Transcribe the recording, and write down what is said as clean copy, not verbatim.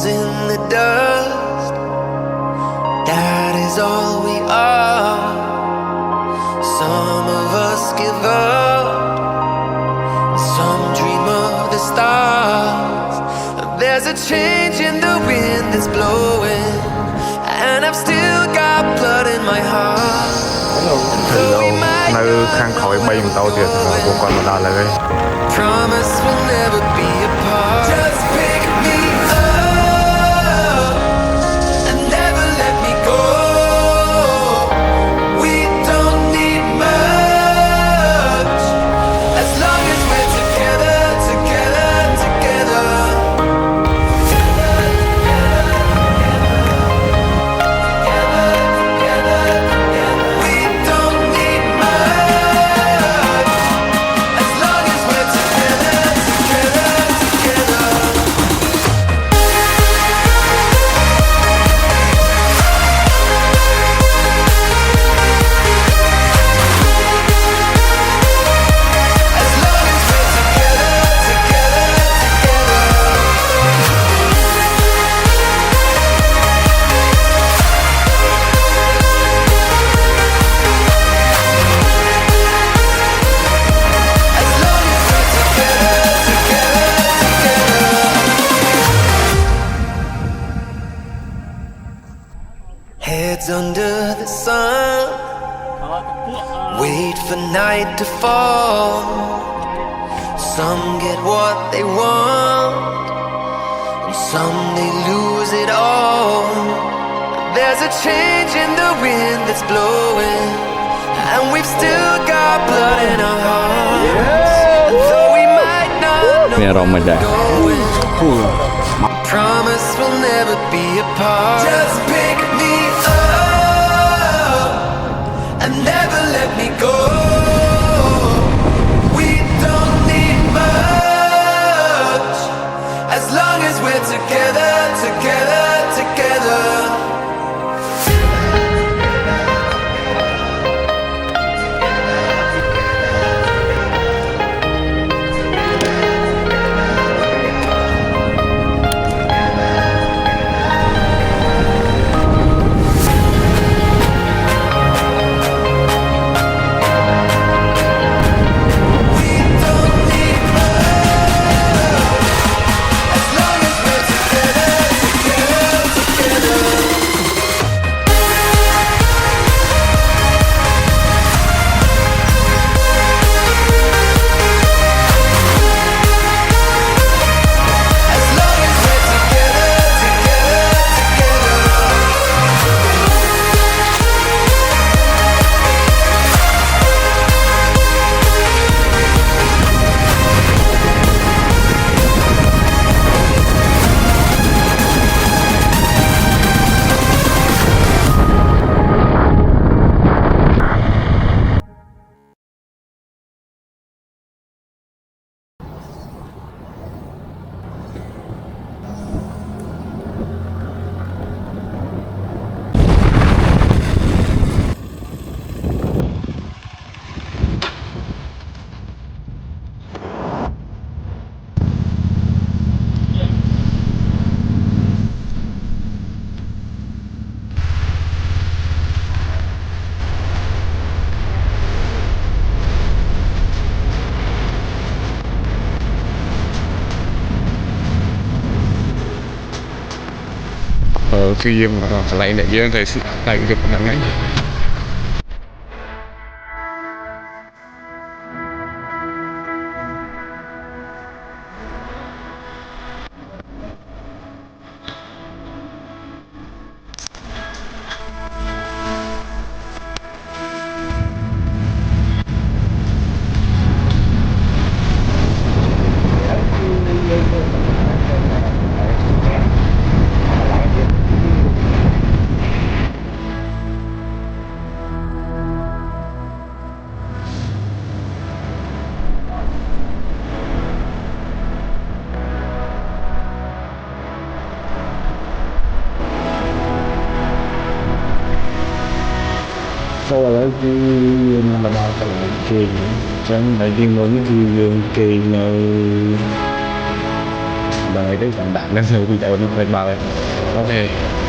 bones in the dust. That is all we are. Some of us give up, some dream of the stars. There's a change in the wind that's blowing, and I've still got blood in my heart. Promise we'll never be apart. Just pick me up and never let me go. We don't need much as long as we're together, together, together. We don't need much as long as we're together, together, together. As long as we're together, together, together. As long as we're together, together, together. Heads under the sun, wait for night to fall. Some get what they want, and some they lose it all. There's a change in the wind that's blowing, and we've still got blood in our hearts. And though we might not know where we're going, promise we'll never be apart. Just pick me up and never let me go. We don't need much as long as we're together, together, together. We don't need much as long as we're together, together, together. As long as we're together, together, together. Khi em lại để riêng thì lại được nặng ấy. Sau đó thì là bao cái kì chẳng lại đi ngưỡng thì kỳ bài đấy bạn bạn nên video nó phải bao em ok